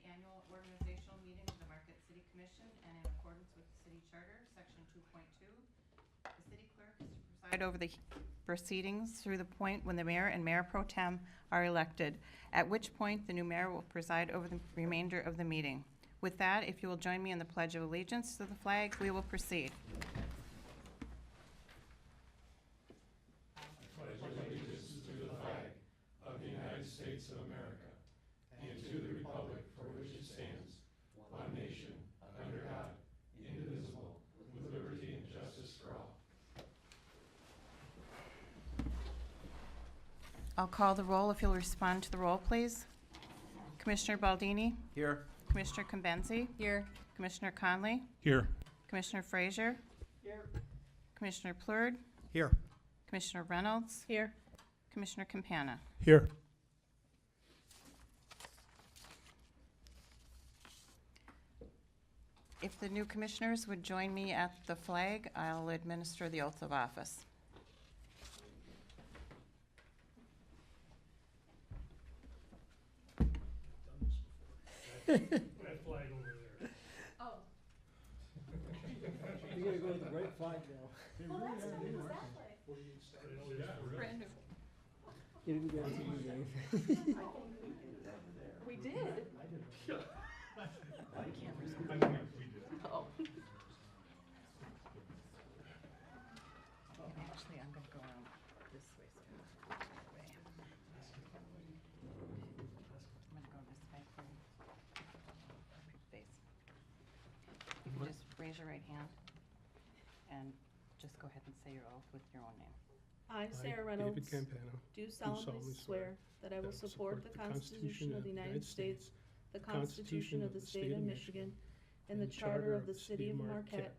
annual organizational meeting of the Marquette City Commission, and in accordance with the city charter, section 2.2, the city clerk is to preside over the proceedings through the point when the mayor and mayor pro tem are elected, at which point the new mayor will preside over the remainder of the meeting. With that, if you will join me in the Pledge of Allegiance to the flag, we will proceed. States of America, and to the republic for which it stands, one nation, under God, indivisible, with liberty and justice for all. I'll call the roll. If you'll respond to the roll, please. Commissioner Baldini? Here. Commissioner Combenzi? Here. Commissioner Conley? Here. Commissioner Frazier? Here. Commissioner Plurd? Here. Commissioner Reynolds? Here. Commissioner Campana? Here. If the new commissioners would join me at the flag, I'll administer the oath of office. That flag over there. Oh. You gotta go with the right flag now. Well, that's what it was that way. Brand new. You didn't get it to you, Dave. We did. I think we did. Oh. Actually, I'm going to go around this way. So that way. I'm going to go this way for face. You can just raise your right hand and just go ahead and say your oath with your own name. I, Sarah David Reynolds, Campana, do solemnly swear that I will support the Constitution of the United States, the Constitution of the State of Michigan, and the Charter of the City of Marquette,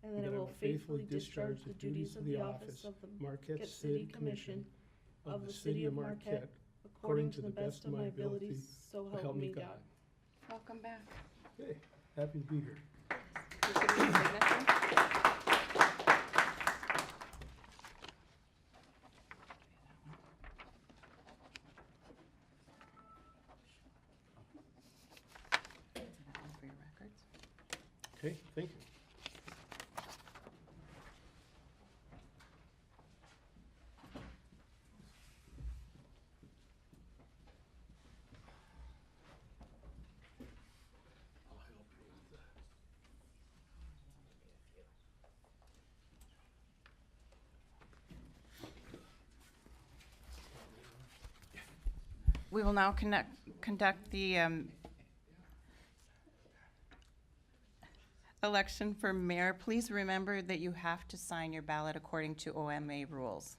and that I will faithfully discharge the duties of the office of the Marquette City Commission of the City of Marquette according to the best of my abilities, so help me God. Welcome back. Hey, happy to be here. You can do the signature. That one for your records. Okay, thank you. I'll help you with that. We will now conduct the election for mayor. Please remember that you have to sign your ballot according to OMA rules.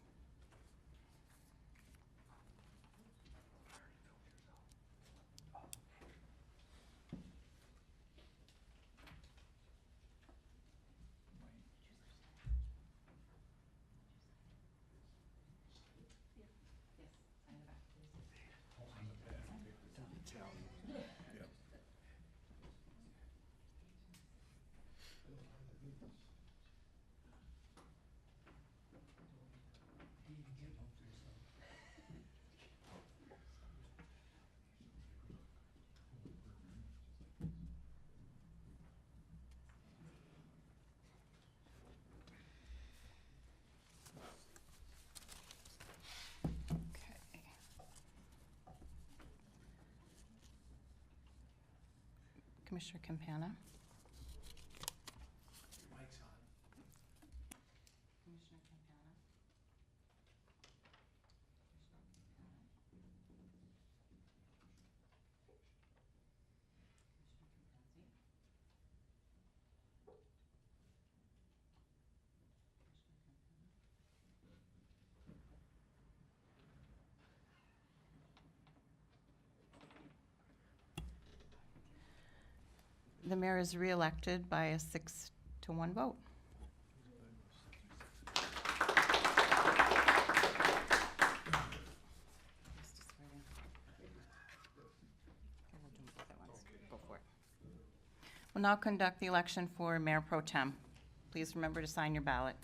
Commissioner Campana. Mike's on. Commissioner Campana. The mayor is re-elected by a 6-1 vote. We'll now conduct the election for mayor pro tem. Please remember to sign your ballot.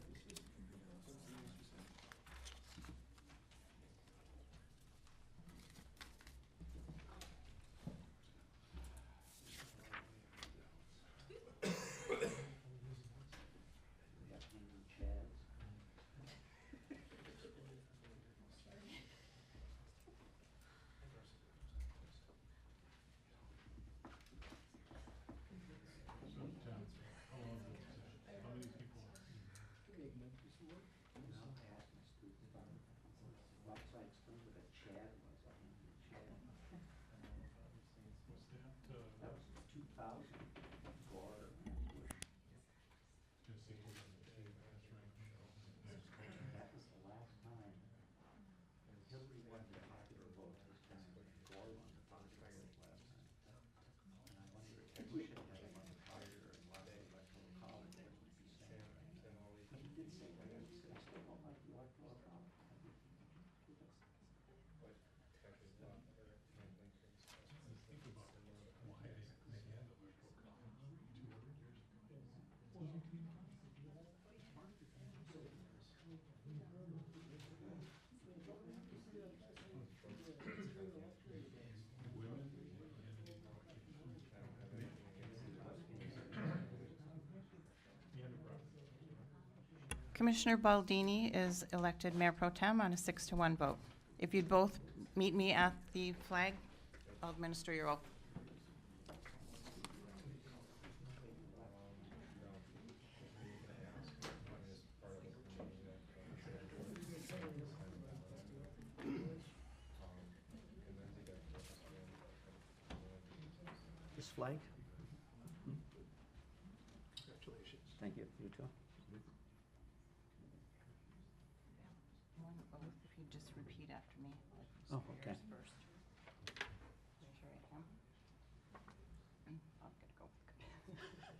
Commissioner Baldini is elected Mayor Pro Tem on a 6-1 vote. If you'd both meet me at the flag, I'll administer your oath. This flag? Congratulations. Thank you. You too. One oath, if you just repeat after me. Oh, okay. First. Raise your right hand. And I'm gonna go with Campana.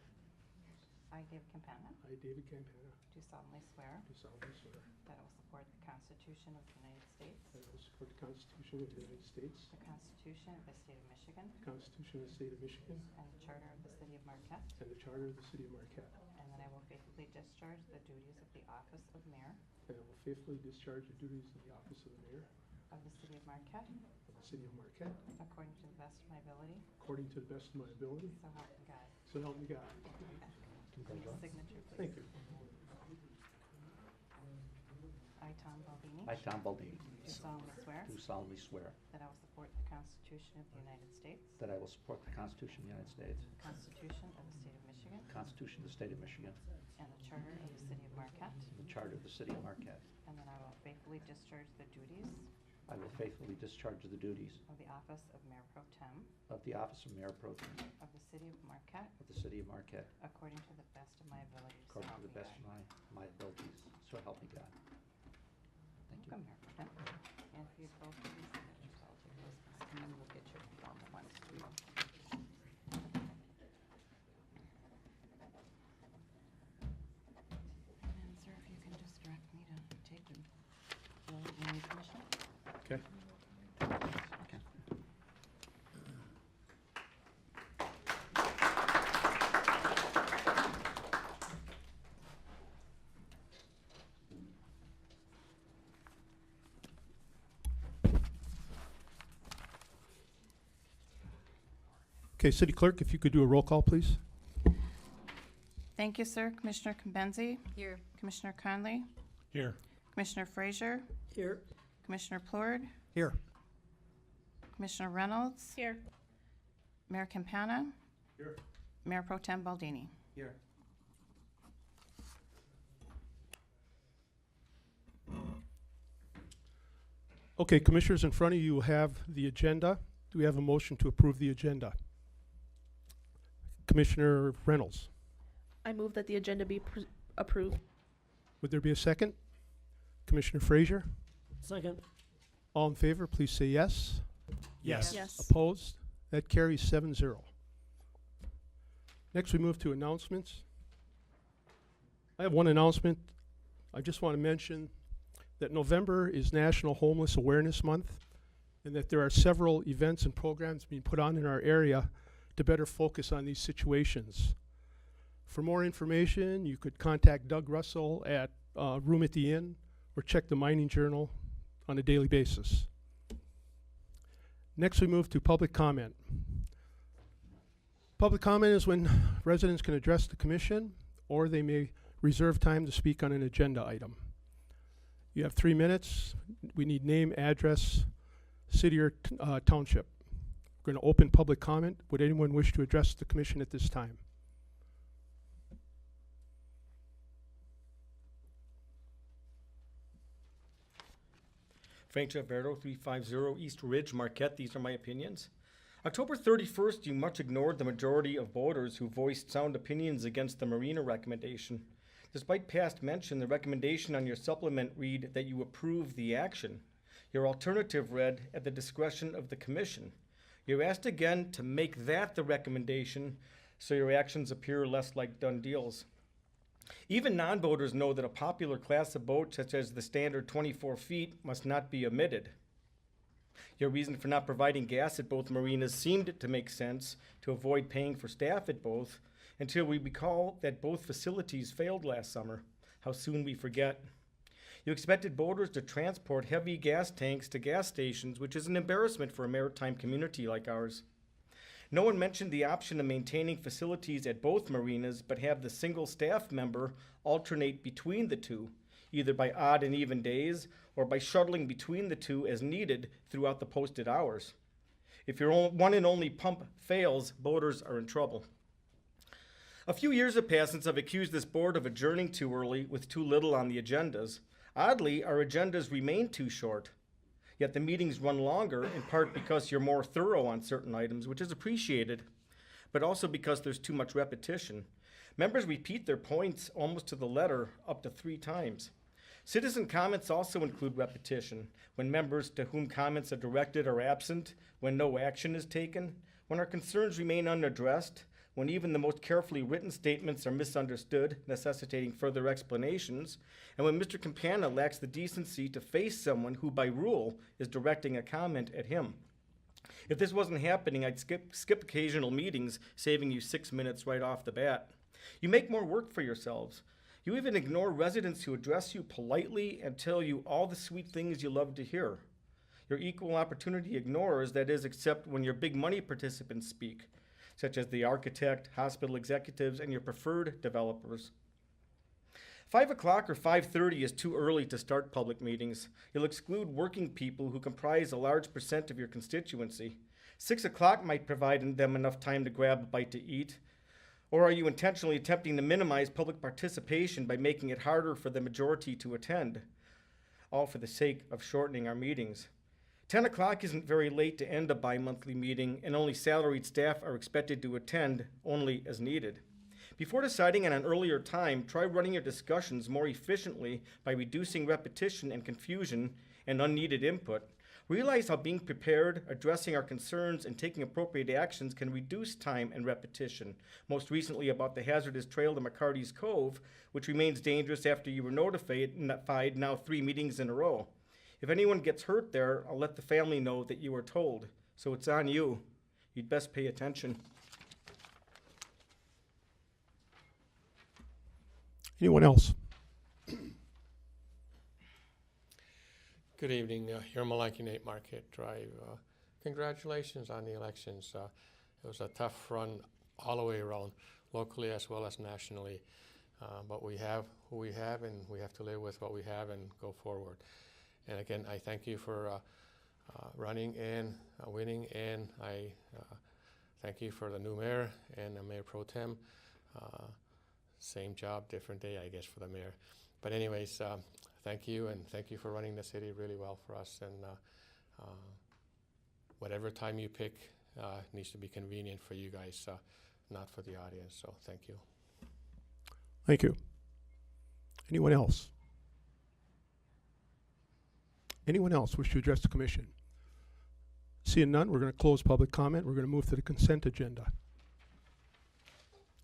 I, David Campana, I, David Campana, do solemnly swear do solemnly swear that I will support the Constitution of the United States, that I will support the Constitution of the United States, the Constitution of the State of Michigan, the Constitution of the State of Michigan, and the Charter of the City of Marquette, and the Charter of the City of Marquette, and that I will faithfully discharge the duties of the office of mayor and I will faithfully discharge the duties of the office of the Mayor of the City of Marquette of the City of Marquette according to the best of my ability, according to the best of my ability, so help me God. so help me God. Signature, please. Thank you. I, Tom Baldini, I, Tom Baldini, do solemnly swear do solemnly swear that I will support the Constitution of the United States, that I will support the Constitution of the United States, the Constitution of the State of Michigan, the Constitution of the State of Michigan, and the Charter of the City of Marquette, and the Charter of the City of Marquette. and that I will faithfully discharge the duties I will faithfully discharge the duties of the office of Mayor Pro Tem of the office of Mayor Pro Tem of the City of Marquette of the City of Marquette according to the best of my abilities, so according help to the me best God. of my abilities. So help me God. Thank you. Welcome, Mayor Pro Tem. And if you both do these signatures, I'll take those, and then we'll get your formal ones too. And then, sir, if you can just direct me to take them. Will you need permission? Okay. Okay. Okay, City Clerk, if you could do a roll call, please. Thank you, sir. Commissioner Combenzi? Here. Commissioner Conley? Here. Commissioner Frazier? Here. Commissioner Plord? Here. Commissioner Reynolds? Here. Mayor Campana? Here. Mayor Pro Tem Baldini? Here. Okay, Commissioners, in front of you have the agenda. Do we have a motion to approve the agenda? Commissioner Reynolds, I move that the agenda be approved. would there be a second? Commissioner Frazier, Second. all in favor, please say yes. Yes. Yes. Opposed? That carries 7-0. Next, we move to announcements. I have one announcement. I just want to mention that November is National Homeless Awareness Month, and that there are several events and programs being put on in our area to better focus on these situations. For more information, you could contact Doug Russell at Room at the Inn or check the Mining Journal on a daily basis. Next, we move to public comment. Public comment is when residents can address the commission, or they may reserve time to speak on an agenda item. You have 3 minutes. We need name, address, city or township. We're going to open public comment. Would anyone wish to address the commission at this time? Frank Gilberto, 350 East Ridge, Marquette. These are my opinions. October 31st, you much ignored the majority of voters who voiced sound opinions against the marina recommendation. Despite past mention, the recommendation on your supplement read that you approve the action. Your alternative read at the discretion of the commission. You're asked again to make that the recommendation so your actions appear less like done deals. Even non-voters know that a popular class of boat, such as the standard 24 feet, must not be omitted. Your reason for not providing gas at both marinas seemed to make sense to avoid paying for staff at both, until we recall that both facilities failed last summer. How soon we forget. You expected boaters to transport heavy gas tanks to gas stations, which is an embarrassment for a maritime community like ours. No one mentioned the option of maintaining facilities at both marinas, but have the single staff member alternate between the two, either by odd and even days or by shuttling between the two as needed throughout the posted hours. If your one and only pump fails, boaters are in trouble. A few years have passed since I've accused this board of adjourning too early with too little on the agendas. Oddly, our agendas remain too short. Yet the meetings run longer, in part because you're more thorough on certain items, which is appreciated, but also because there's too much repetition. Members repeat their points almost to the letter up to 3 times. Citizen comments also include repetition, when members to whom comments are directed are absent, when no action is taken, when our concerns remain unaddressed, when even the most carefully written statements are misunderstood, necessitating further explanations, and when Mr. Campana lacks the decency to face someone who, by rule, is directing a comment at him. If this wasn't happening, I'd skip occasional meetings, saving you 6 minutes right off the bat. You make more work for yourselves. You even ignore residents who address you politely and tell you all the sweet things you love to hear. You're equal opportunity ignorers, that is, except when your big money participants speak, such as the architect, hospital executives, and your preferred developers. 5 o'clock or 5:30 is too early to start public meetings. You'll exclude working people who comprise a large percent of your constituency. 6 o'clock might provide them enough time to grab a bite to eat. Or are you intentionally attempting to minimize public participation by making it harder for the majority to attend? All for the sake of shortening our meetings. 10 o'clock isn't very late to end a bi-monthly meeting, and only salaried staff are expected to attend only as needed. Before deciding on an earlier time, try running your discussions more efficiently by reducing repetition and confusion and unneeded input. Realize how being prepared, addressing our concerns, and taking appropriate actions can reduce time and repetition. Most recently about the hazardous trail to McCarty's Cove, which remains dangerous after you were notified now 3 meetings in a row. If anyone gets hurt there, I'll let the family know that you were told. So it's on you. You'd best pay attention. Anyone else? Good evening. Here Malaki Nate, Marquette Drive. Congratulations on the elections. It was a tough run all the way around, locally as well as nationally. But we have who we have, and we have to live with what we have and go forward. And again, I thank you for running and winning, and I thank you for the new mayor and the mayor pro tem. Same job, different day, I guess, for the mayor. But anyways, thank you, and thank you for running the city really well for us. And whatever time you pick needs to be convenient for you guys, not for the audience. So thank you. Thank you. Anyone else? Anyone else wish to address the commission? Seeing none, we're going to close public comment. We're going to move to the consent agenda.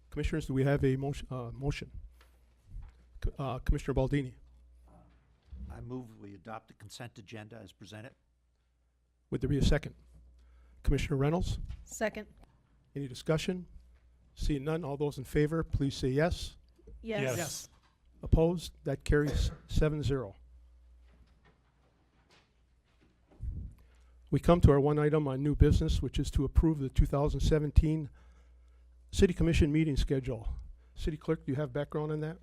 Commissioners, do we have a motion? Commissioner Baldini. I move we adopt the consent agenda as presented. Would there be a second? Commissioner Reynolds? Second. Any discussion? Seeing none, all those in favor, please say yes. Yes. Yes. Opposed? That carries 7-0. We come to our one item on new business, which is to approve the 2017 City Commission meeting schedule. City Clerk, do you have background on that?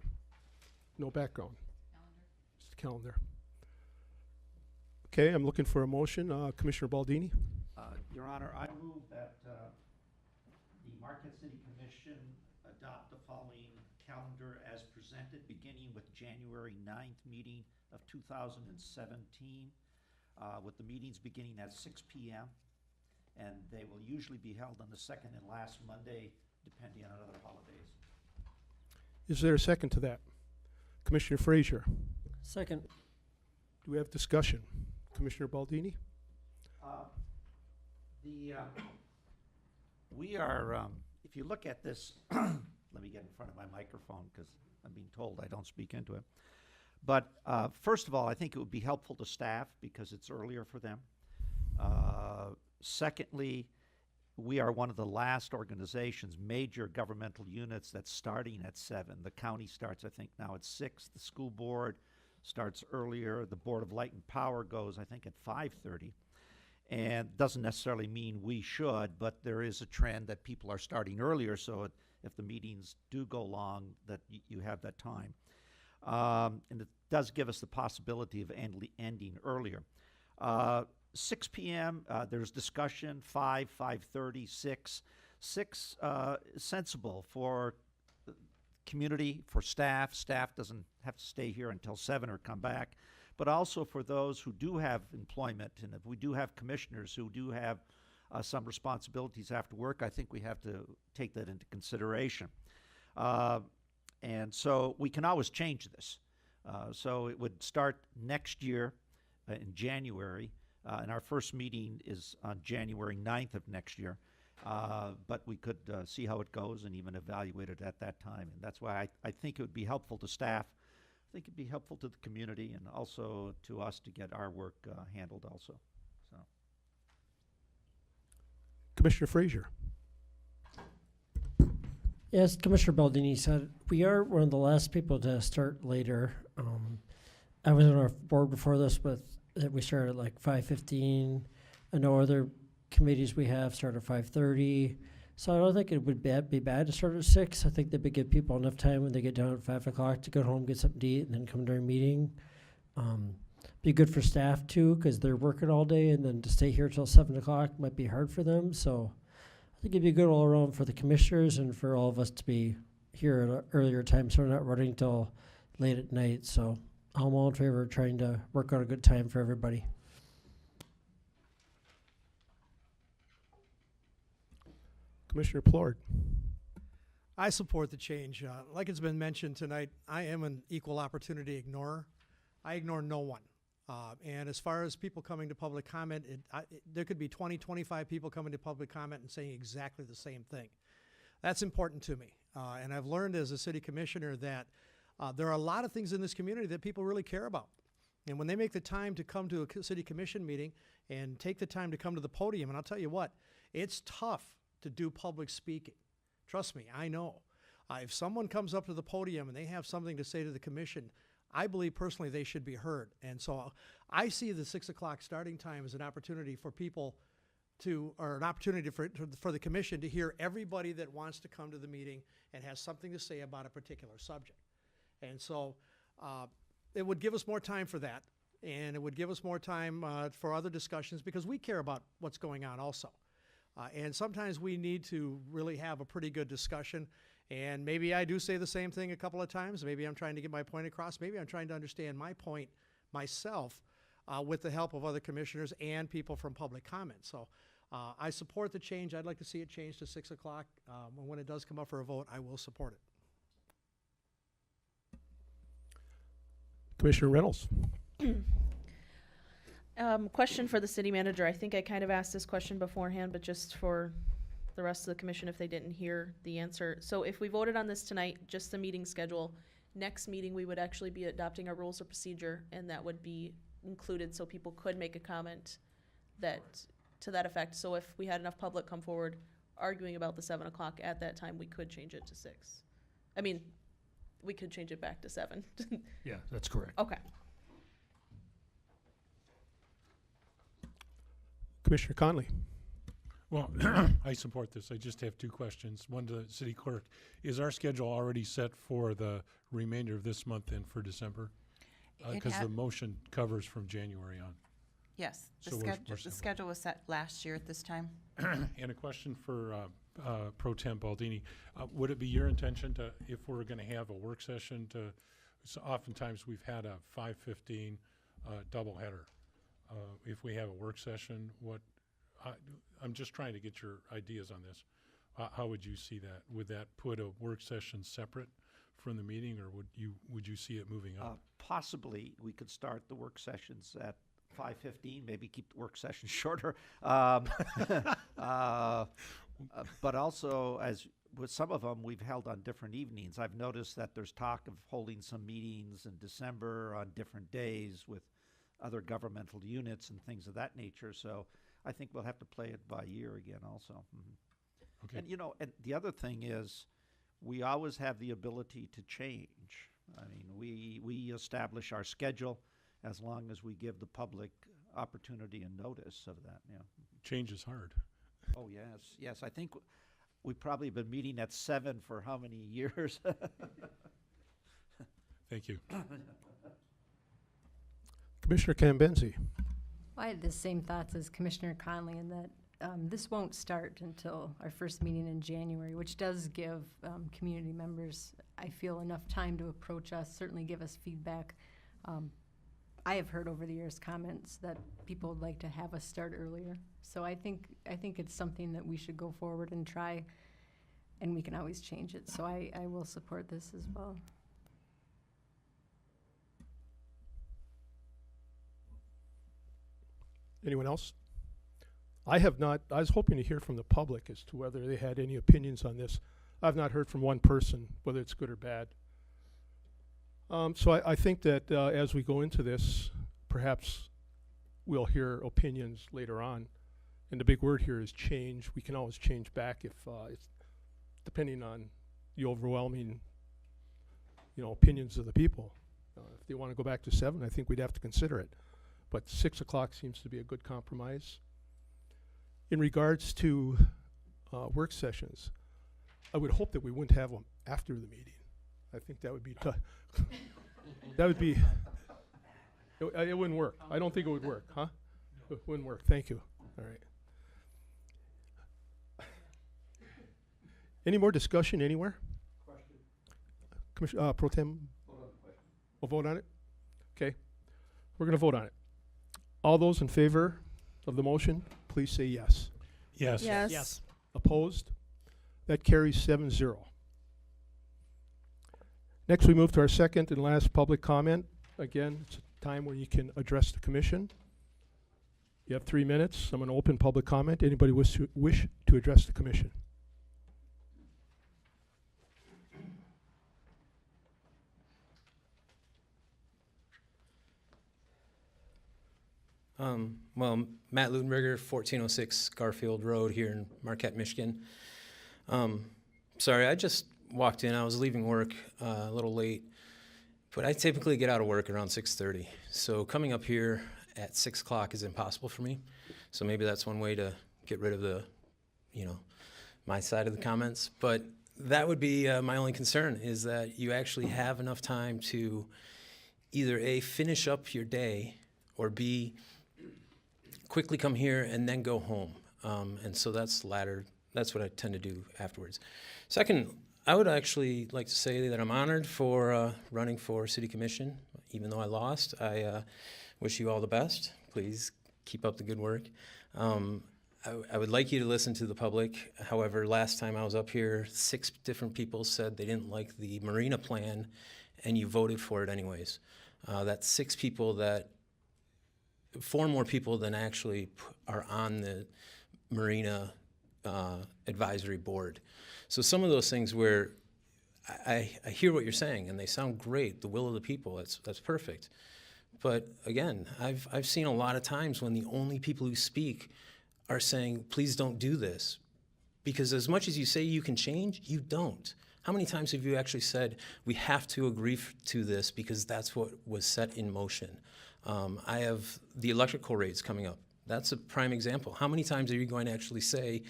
No background. Just the calendar. Okay, I'm looking for a motion. Commissioner Baldini? Your Honor, I move that the Marquette City Commission adopt the following calendar as presented, beginning with January 9th meeting of 2017, with the meetings beginning at 6 p.m. and they will usually be held on the second and last Monday, depending on other holidays. Is there a second to that? Commissioner Frazier? Second. Do we have discussion? Commissioner Baldini? We are, if you look at this, let me get in front of my microphone because I'm being told I don't speak into it. But first of all, I think it would be helpful to staff because it's earlier for them. Secondly, we are one of the last organizations, major governmental units, that's starting at 7. The county starts, I think, now at 6. The school board starts earlier. The Board of Light and Power goes, I think, at 5:30. And doesn't necessarily mean we should, but there is a trend that people are starting earlier, so if the meetings do go long, that you have that time. And it does give us the possibility of ending earlier. 6 p.m., there's discussion, 5:30, 6. 6, sensible for community, for staff. Staff doesn't have to stay here until 7 or come back. But also for those who do have employment, and if we do have commissioners who do have some responsibilities after work, I think we have to take that into consideration. And so we can always change this. So it would start next year in January, and our first meeting is on January 9th of next year. But we could see how it goes and even evaluate it at that time. And that's why I think it would be helpful to staff. I think it'd be helpful to the community and also to us to get our work handled also. So. Commissioner Frazier. Yes, Commissioner Baldini said, we are one of the last people to start later. I was on our board before this, but we started at like 5:15. I know other committees we have start at 5:30. So I don't think it would be bad to start at 6. I think that would give people enough time when they get down at 5 o'clock to go home, get something to eat, and then come during meeting. Be good for staff too, because they're working all day, and then to stay here till 7 o'clock might be hard for them. So I think it'd be good all around for the commissioners and for all of us to be here at an earlier time, so we're not running till late at night. So I'm all in favor of trying to work out a good time for everybody. Commissioner Plord. I support the change. Like it's been mentioned tonight, I am an equal opportunity ignorer. I ignore no one. And as far as people coming to public comment, there could be 20, 25 people coming to public comment and saying exactly the same thing. That's important to me. And I've learned as a city commissioner that there are a lot of things in this community that people really care about. And when they make the time to come to a city commission meeting and take the time to come to the podium, and I'll tell you what, it's tough to do public speaking. Trust me, I know. If someone comes up to the podium and they have something to say to the commission, I believe personally they should be heard. And so I see the 6 o'clock starting time as an opportunity for people to, or an opportunity for the commission to hear everybody that wants to come to the meeting and has something to say about a particular subject. And so it would give us more time for that, and it would give us more time for other discussions, because we care about what's going on also. And sometimes we need to really have a pretty good discussion. And maybe I do say the same thing a couple of times. Maybe I'm trying to get my point across. Maybe I'm trying to understand my point myself with the help of other commissioners and people from public comment. So I support the change. I'd like to see it change to 6 o'clock. And when it does come up for a vote, I will support it. Commissioner Reynolds. Question for the city manager. I think I kind of asked this question beforehand, but just for the rest of the commission if they didn't hear the answer. So if we voted on this tonight, just the meeting schedule, next meeting we would actually be adopting our rules of procedure, and that would be included so people could make a comment that to that effect. So if we had enough public come forward arguing about the 7 o'clock at that time, we could change it to 6. I mean, we could change it back to 7. Yeah, that's correct. Okay. Commissioner Conley. Well, I support this. I just have 2 questions. One to the city clerk. Is our schedule already set for the remainder of this month and for December? Because the motion covers from January on. Yes, So we're the simple. schedule was set last year at this time. And a question for Pro Tem Baldini. Would it be your intention to, if we're going to have a work session, so oftentimes we've had a 5:15 doubleheader. If we have a work session, I'm just trying to get your ideas on this. How would you see that? Would that put a work session separate from the meeting, or would you see it moving up? Possibly, we could start the work sessions at 5:15, maybe keep the work session shorter. But also, as with some of them, we've held on different evenings. I've noticed that there's talk of holding some meetings in December on different days with other governmental units and things of that nature. So I think we'll have to play it by ear again also. Mm-hmm. Okay. And, and the other thing is, we always have the ability to change. I mean, we establish our schedule as long as we give the public opportunity and notice of that, yeah. Change is hard. Oh, yes, yes. I think we've probably been meeting at 7 for how many years? Thank you. Commissioner Cambenzi. I had the same thoughts as Commissioner Conley in that this won't start until our first meeting in January, which does give community members, I feel, enough time to approach us, certainly give us feedback. I have heard over the years comments that people would like to have us start earlier. So I think it's something that we should go forward and try, and we can always change it. So I will support this as well. Anyone else? I was hoping to hear from the public as to whether they had any opinions on this. I've not heard from one person, whether it's good or bad. So I think that as we go into this, perhaps we'll hear opinions later on. And the big word here is change. We can always change back if it's depending on the overwhelming, opinions of the people. If they want to go back to 7, I think we'd have to consider it. But 6 o'clock seems to be a good compromise. In regards to work sessions, I would hope that we wouldn't have them after the meeting. I think that would be tough. That would be, it wouldn't work. I don't think it would work, huh? It wouldn't work. Thank you. All right. Any more discussion anywhere? Commissioner Pro Tem? We'll vote on it? Okay. We're going to vote on it. All those in favor of the motion, please say yes. Yes. Yes. Opposed? That carries 7-0. Next, we move to our second and last public comment. Again, it's a time where you can address the commission. You have 3 minutes. I'm going to open public comment. Anybody wish to address the commission? Well, Matt Lutenberger, 1406 Garfield Road here in Marquette, Michigan. Sorry, I just walked in. I was leaving work a little late, but I typically get out of work around 6:30. So coming up here at 6 o'clock is impossible for me. So maybe that's one way to get rid of the, my side of the comments. But that would be my only concern, is that you actually have enough time to either A, finish up your day, or B, quickly come here and then go home. And so that's what I tend to do afterwards. Second, I would actually like to say that I'm honored for running for City Commission. Even though I lost, I wish you all the best. Please keep up the good work. I would like you to listen to the public. However, last time I was up here, 6 different people said they didn't like the marina plan, and you voted for it anyways. That's 6 people that 4 more people than actually are on the Marina Advisory Board. So some of those things where I hear what you're saying, and they sound great, the will of the people, that's perfect. But again, I've seen a lot of times when the only people who speak are saying, please don't do this. Because as much as you say you can change, you don't. How many times have you actually said, we have to agree to this because that's what was set in motion? I have the electrical rates coming up. That's a prime example. How many times are you going to actually say,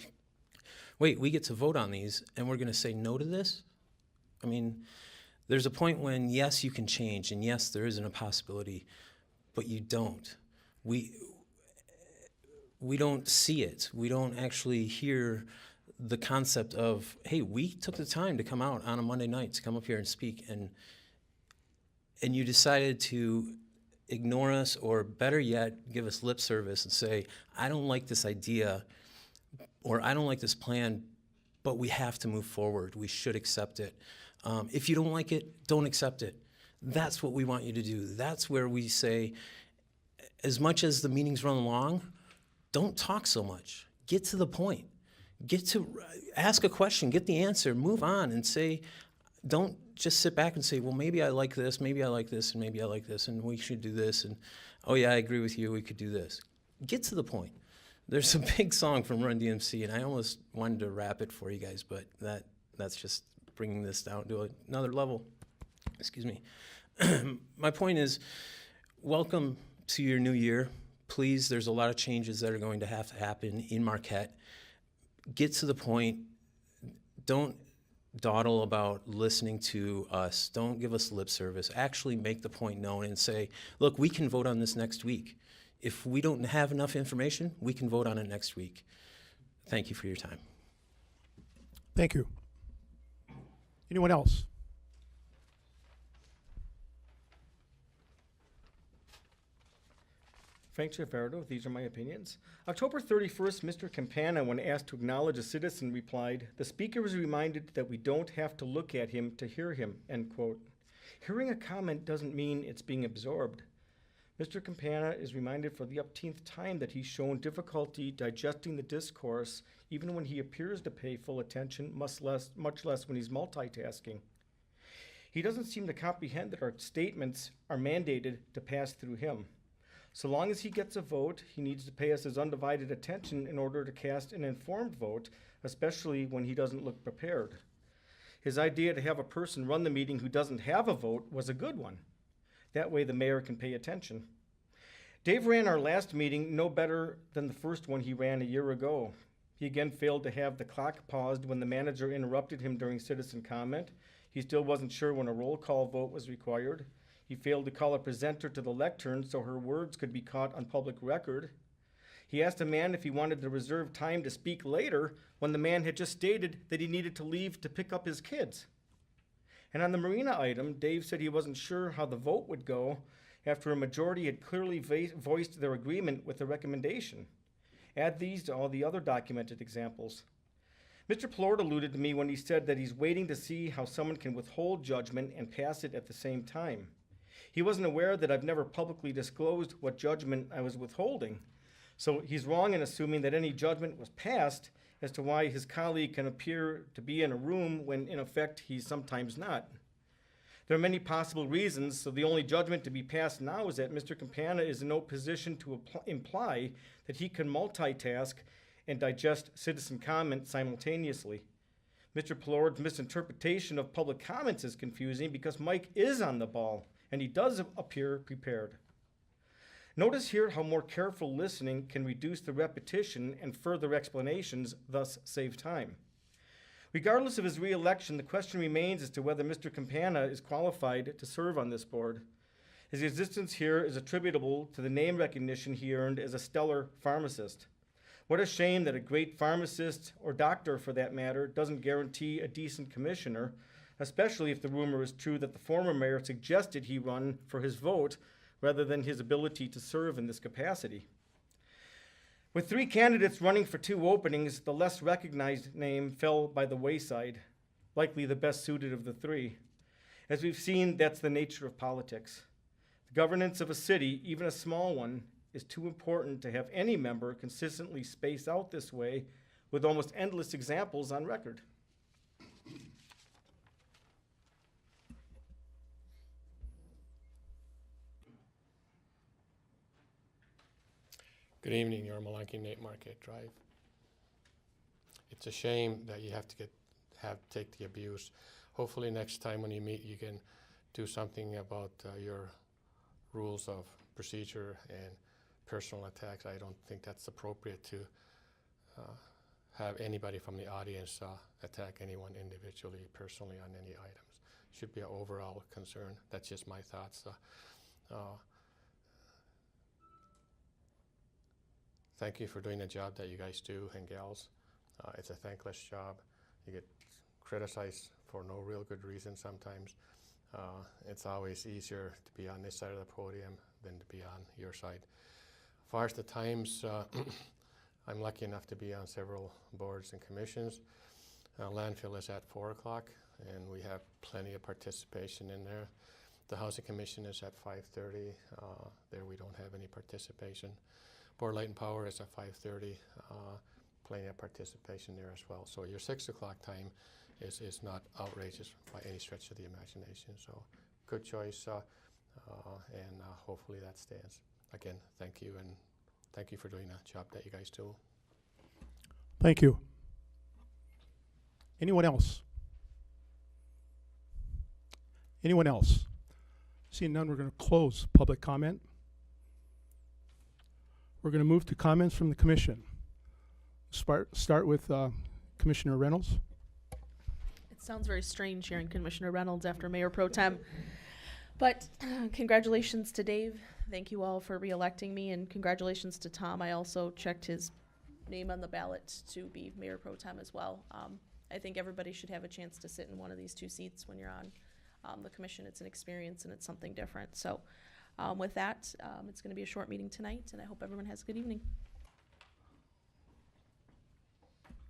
wait, we get to vote on these and we're going to say no to this? I mean, there's a point when, yes, you can change, and yes, there isn't a possibility, but you don't. We don't see it. We don't actually hear the concept of, hey, we took the time to come out on a Monday night to come up here and speak, and you decided to ignore us, or better yet, give us lip service and say, I don't like this idea, or I don't like this plan, but we have to move forward. We should accept it. If you don't like it, don't accept it. That's what we want you to do. That's where we say, as much as the meetings run long, don't talk so much. Get to the point. Ask a question, get the answer, move on, and say, don't just sit back and say, well, maybe I like this, and maybe I like this, and we should do this, and oh yeah, I agree with you, we could do this. Get to the point. There's a big song from Run DMC, and I almost wanted to rap it for you guys, but that's just bringing this down to another level. Excuse me. My point is, welcome to your new year, please, there's a lot of changes that are going to have to happen in Marquette. Get to the point. Don't dawdle about listening to us. Don't give us lip service. Actually make the point known and say, look, we can vote on this next week. If we don't have enough information, we can vote on it next week. Thank you for your time. Thank you. Anyone else? Frank Ciavardo, these are my opinions. October 31st, Mr. Campana, when asked to acknowledge a citizen, replied, "The speaker was reminded that we don't have to look at him to hear him," end quote. Hearing a comment doesn't mean it's being absorbed. Mr. Campana is reminded for the upteenth time that he's shown difficulty digesting the discourse, even when he appears to pay full attention, much less when he's multitasking. He doesn't seem to comprehend that our statements are mandated to pass through him. So long as he gets a vote, he needs to pay us his undivided attention in order to cast an informed vote, especially when he doesn't look prepared. His idea to have a person run the meeting who doesn't have a vote was a good one. That way the mayor can pay attention. Dave ran our last meeting no better than the first one he ran a year ago. He again failed to have the clock paused when the manager interrupted him during citizen comment. He still wasn't sure when a roll call vote was required. He failed to call a presenter to the lectern so her words could be caught on public record. He asked a man if he wanted to reserve time to speak later when the man had just stated that he needed to leave to pick up his kids. And on the marina item, Dave said he wasn't sure how the vote would go after a majority had clearly voiced their agreement with the recommendation. Add these to all the other documented examples. Mr. Plord alluded to me when he said that he's waiting to see how someone can withhold judgment and pass it at the same time. He wasn't aware that I've never publicly disclosed what judgment I was withholding. So he's wrong in assuming that any judgment was passed as to why his colleague can appear to be in a room when in effect he's sometimes not. There are many possible reasons, so the only judgment to be passed now is that Mr. Campana is in no position to imply that he can multitask and digest citizen comment simultaneously. Mr. Plord's misinterpretation of public comments is confusing because Mike is on the ball, and he does appear prepared. Notice here how more careful listening can reduce the repetition and further explanations, thus save time. Regardless of his re-election, the question remains as to whether Mr. Campana is qualified to serve on this board. His existence here is attributable to the name recognition he earned as a stellar pharmacist. What a shame that a great pharmacist, or doctor for that matter, doesn't guarantee a decent commissioner, especially if the rumor is true that the former mayor suggested he run for his vote rather than his ability to serve in this capacity. With 3 candidates running for 2 openings, the less recognized name fell by the wayside, likely the best suited of the 3. As we've seen, that's the nature of politics. The governance of a city, even a small one, is too important to have any member consistently space out this way, with almost endless examples on record. Good evening, Your Malanky, Nate Marquette Drive. It's a shame that you have to take the abuse. Hopefully next time when you meet, you can do something about your rules of procedure and personal attacks. I don't think that's appropriate to have anybody from the audience attack anyone individually, personally on any items. Should be an overall concern. That's just my thoughts. Thank you for doing the job that you guys do and gals. It's a thankless job. You get criticized for no real good reason sometimes. It's always easier to be on this side of the podium than to be on your side. As far as the times, I'm lucky enough to be on several boards and commissions. Landfill is at 4 o'clock, and we have plenty of participation in there. The Housing Commission is at 5:30. There we don't have any participation. Board Light and Power is at 5:30. Plenty of participation there as well. So your 6 o'clock time is not outrageous by any stretch of the imagination. So good choice, and hopefully that stands. Again, thank you, and thank you for doing the job that you guys do. Thank you. Anyone else? Anyone else? Seeing none, we're going to close public comment. We're going to move to comments from the commission. Start with Commissioner Reynolds. It sounds very strange hearing Commissioner Reynolds after Mayor Pro Tem. But congratulations to Dave. Thank you all for re-electing me, and congratulations to Tom. I also checked his name on the ballot to be Mayor Pro Tem as well. I think everybody should have a chance to sit in one of these two seats when you're on the commission. It's an experience and it's something different. So with that, it's going to be a short meeting tonight, and I hope everyone has a good evening.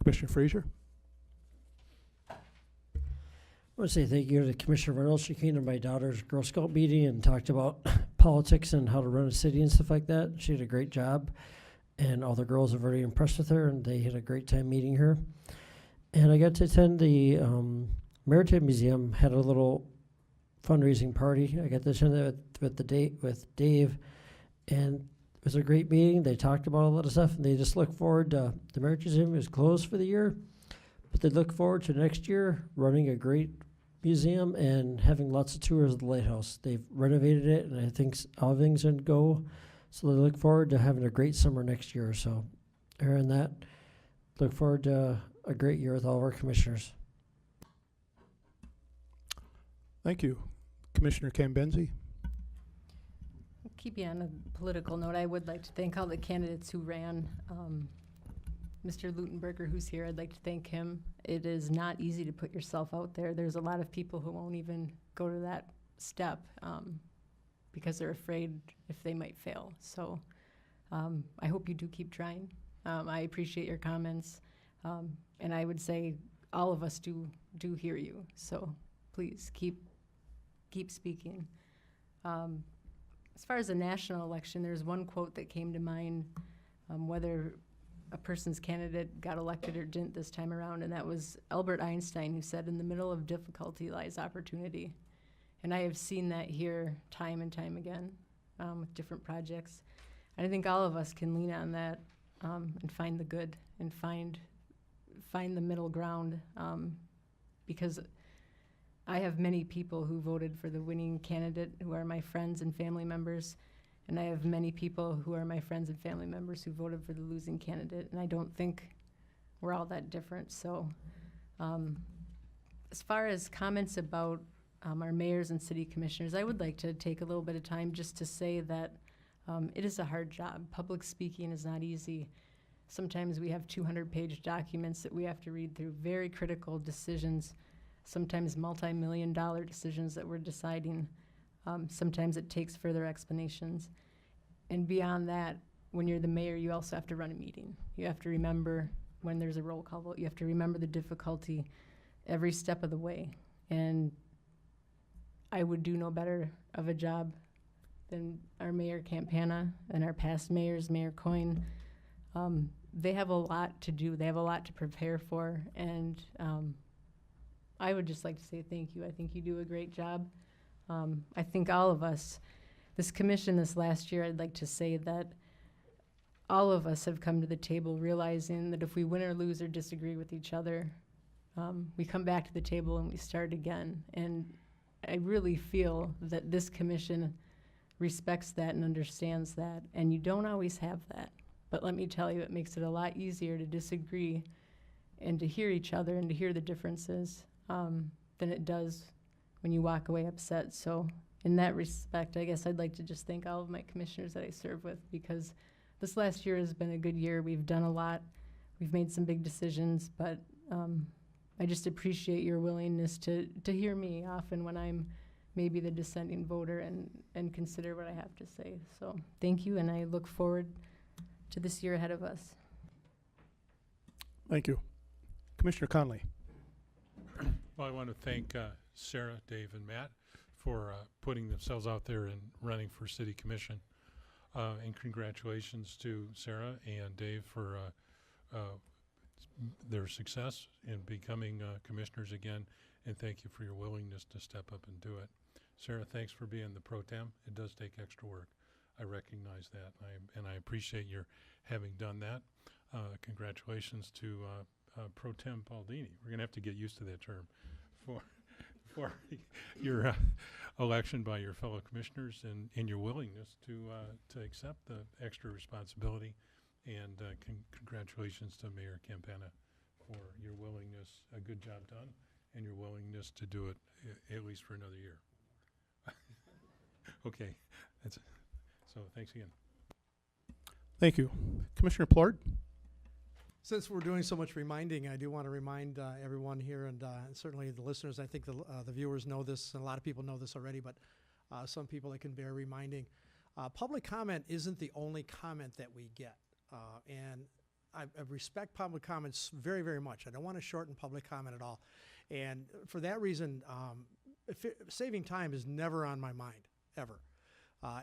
Commissioner Frazier. I want to say thank you to Commissioner Reynolds. She came to my daughter's Girl Scout meeting and talked about politics and how to run a city and stuff like that. She did a great job, and all the girls are very impressed with her, and they had a great time meeting her. And I got to attend the Maritime Museum, had a little fundraising party. I got to attend that with Dave, and it was a great meeting. They talked about a lot of stuff, and they just look forward to the Maritime Museum is closed for the year, but they look forward to next year running a great museum and having lots of tours of the lighthouse. They've renovated it, and I think all things can go. So they look forward to having a great summer next year. So, hearing that, look forward to a great year with all of our commissioners. Thank you. Commissioner Cambenzi. Keep you on a political note, I would like to thank all the candidates who ran. Mr. Lutenberger, who's here, I'd like to thank him. It is not easy to put yourself out there. There's a lot of people who won't even go to that step because they're afraid if they might fail. So I hope you do keep trying. I appreciate your comments. And I would say all of us do hear you. So please keep speaking. As far as the national election, there's one quote that came to mind, whether a person's candidate got elected or didn't this time around, and that was Albert Einstein, who said, "In the middle of difficulty lies opportunity." And I have seen that here time and time again with different projects. And I think all of us can lean on that and find the good and find the middle ground, because I have many people who voted for the winning candidate who are my friends and family members, and I have many people who are my friends and family members who voted for the losing candidate, and I don't think we're all that different. So as far as comments about our mayors and city commissioners, I would like to take a little bit of time just to say that it is a hard job. Public speaking is not easy. Sometimes we have 200-page documents that we have to read through, very critical decisions, sometimes multi-million-dollar decisions that we're deciding. Sometimes it takes further explanations. And beyond that, when you're the mayor, you also have to run a meeting. You have to remember when there's a roll call vote. You have to remember the difficulty every step of the way. And I would do no better of a job than our Mayor Campana and our past mayors, Mayor Coyne. They have a lot to do. They have a lot to prepare for. And I would just like to say thank you. I think you do a great job. I think all of us, this commission this last year, I'd like to say that all of us have come to the table realizing that if we win or lose or disagree with each other, we come back to the table and we start again. And I really feel that this commission respects that and understands that. And you don't always have that. But let me tell you, it makes it a lot easier to disagree and to hear each other and to hear the differences than it does when you walk away upset. So in that respect, I guess I'd like to just thank all of my commissioners that I serve with, because this last year has been a good year. We've done a lot. We've made some big decisions, but I just appreciate your willingness to hear me often when I'm maybe the dissenting voter and consider what I have to say. So thank you, and I look forward to this year ahead of us. Thank you. Commissioner Conley. Well, I want to thank Sarah, Dave, and Matt for putting themselves out there and running for City Commission. And congratulations to Sarah and Dave for their success in becoming commissioners again. And thank you for your willingness to step up and do it. Sarah, thanks for being the pro tem. It does take extra work. I recognize that, and I appreciate your having done that. Congratulations to Pro Tem Baldini. We're going to have to get used to that term for your election by your fellow commissioners and your willingness to accept the extra responsibility. And congratulations to Mayor Campana for your willingness, a good job done, and your willingness to do it at least for another year. Okay, so thanks again. Thank you. Commissioner Plord? Since we're doing so much reminding, I do want to remind everyone here and certainly the listeners, I think the viewers know this, and a lot of people know this already, but some people it can bear reminding. Public comment isn't the only comment that we get. And I respect public comments very, very much. I don't want to shorten public comment at all. And for that reason, saving time is never on my mind, ever.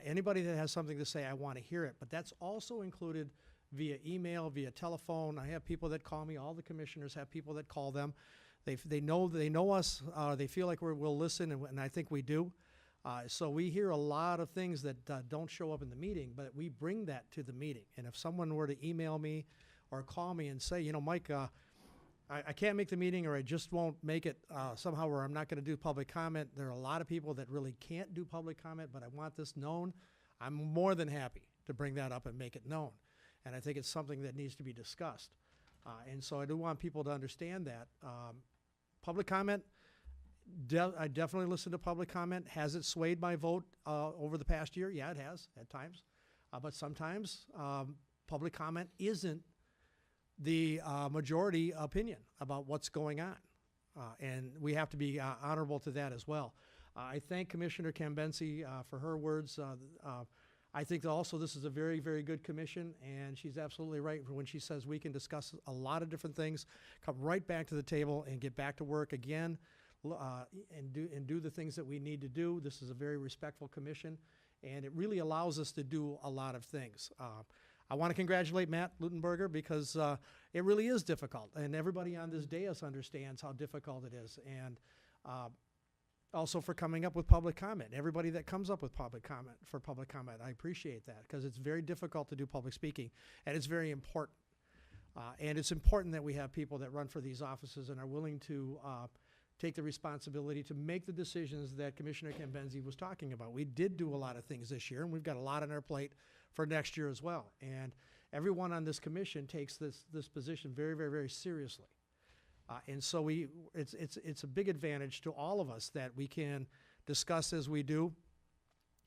Anybody that has something to say, I want to hear it. But that's also included via email, via telephone. I have people that call me. All the commissioners have people that call them. They know us. They feel like we'll listen, and I think we do. So we hear a lot of things that don't show up in the meeting, but we bring that to the meeting. And if someone were to email me or call me and say, you know, Mike, I can't make the meeting, or I just won't make it somehow, or I'm not going to do public comment. There are a lot of people that really can't do public comment, but I want this known. I'm more than happy to bring that up and make it known. And I think it's something that needs to be discussed. And so I do want people to understand that. Public comment, I definitely listen to public comment. Has it swayed my vote over the past year? Yeah, it has at times. But sometimes public comment isn't the majority opinion about what's going on. And we have to be honorable to that as well. I thank Commissioner Cambenzi for her words. I think that also this is a very, very good commission, and she's absolutely right when she says we can discuss a lot of different things, come right back to the table and get back to work again, and do the things that we need to do. This is a very respectful commission, and it really allows us to do a lot of things. I want to congratulate Matt Lutenberger because it really is difficult, and everybody on this dais understands how difficult it is, and also for coming up with public comment. Everybody that comes up with public comment, I appreciate that because it's very difficult to do public speaking, and it's very important. And it's important that we have people that run for these offices and are willing to take the responsibility to make the decisions that Commissioner Cambenzi was talking about. We did do a lot of things this year, and we've got a lot on our plate for next year as well. And everyone on this commission takes this position very, very, very seriously. And so it's a big advantage to all of us that we can discuss as we do.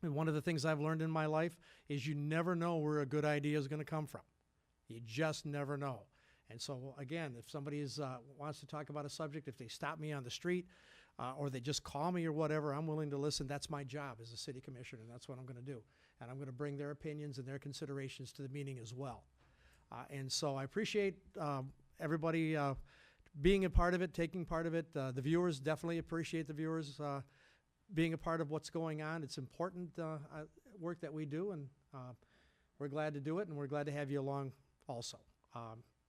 And one of the things I've learned in my life is you never know where a good idea is going to come from. You just never know. And so, again, if somebody wants to talk about a subject, if they stop me on the street or they just call me or whatever, I'm willing to listen. That's my job as a city commissioner, and that's what I'm going to do. And I'm going to bring their opinions and their considerations to the meeting as well. And so I appreciate everybody being a part of it, taking part of it. The viewers definitely appreciate the viewers being a part of what's going on. It's important work that we do, and we're glad to do it, and we're glad to have you along also.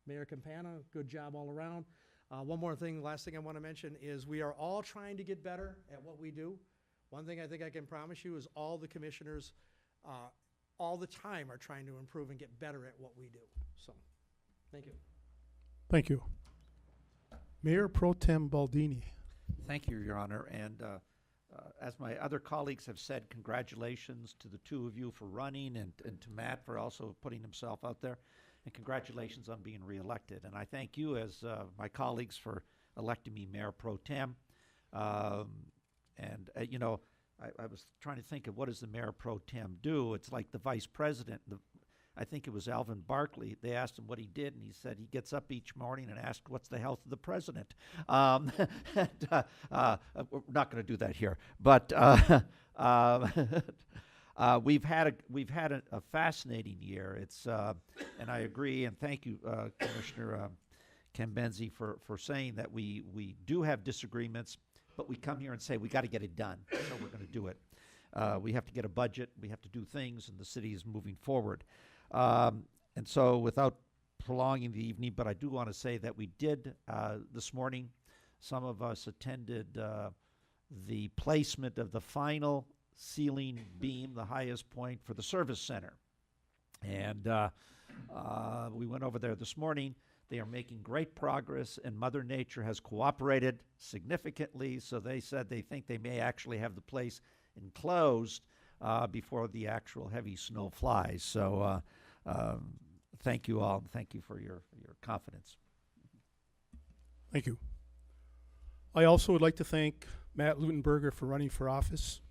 Mayor Campana, good job all around. One more thing, last thing I want to mention is we are all trying to get better at what we do. One thing I think I can promise you is all the commissioners all the time are trying to improve and get better at what we do. So, thank you. Thank you. Mayor Pro Tem Baldini. Thank you, Your Honor. And as my other colleagues have said, congratulations to the two of you for running and to Matt for also putting himself out there. And congratulations on being reelected. And I thank you as my colleagues for electing me Mayor Pro Tem. You know, I was trying to think of what does the Mayor Pro Tem do? It's like the Vice President. I think it was Alvin Barkley. They asked him what he did, and he said he gets up each morning and asks what's the health of the president. We're not going to do that here. But we've had a fascinating year. It's and I agree, and thank you, Commissioner Cambenzi, for saying that we do have disagreements, but we come here and say we got to get it done, so we're going to do it. We have to get a budget, we have to do things, and the city is moving forward. And so without prolonging the evening, but I do want to say that we did this morning, some of us attended the placement of the final ceiling beam, the highest point for the service center. And we went over there this morning. They are making great progress, and Mother Nature has cooperated significantly, so they said they think they may actually have the place enclosed before the actual heavy snow flies. So thank you all, and thank you for your confidence. Thank you. I also would like to thank Matt Lutenberger for running for office.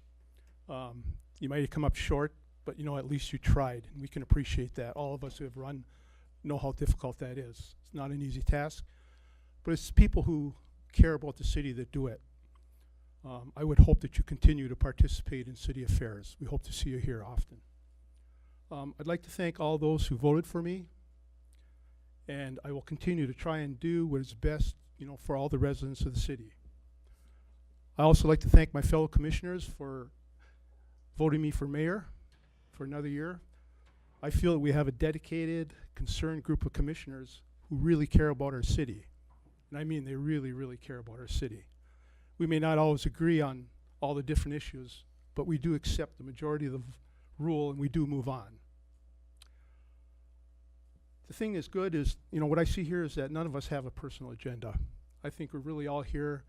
You might have come up short, but at least you tried, and we can appreciate that. All of us who have run know how difficult that is. It's not an easy task, but it's people who care about the city that do it. I would hope that you continue to participate in city affairs. We hope to see you here often. I'd like to thank all those who voted for me, and I will continue to try and do what is best, for all the residents of the city. I also like to thank my fellow commissioners for voting me for mayor for another year. I feel that we have a dedicated, concerned group of commissioners who really care about our city. And I mean, they really, really care about our city. We may not always agree on all the different issues, but we do accept the majority of the rule, and we do move on. The thing that's good is, what I see here is that none of us have a personal agenda. I think we're really all here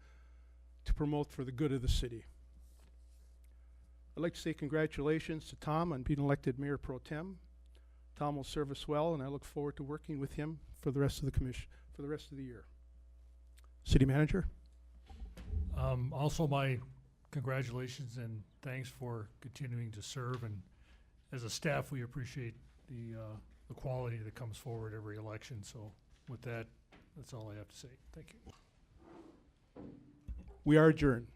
to promote for the good of the city. I'd like to say congratulations to Tom on being elected Mayor Pro Tem. Tom will serve us well, and I look forward to working with him for the rest of the commission, for the rest of the year. City Manager? Also, my congratulations and thanks for continuing to serve. And as a staff, we appreciate the quality that comes forward every election. So with that, that's all I have to say. Thank you. We are adjourned.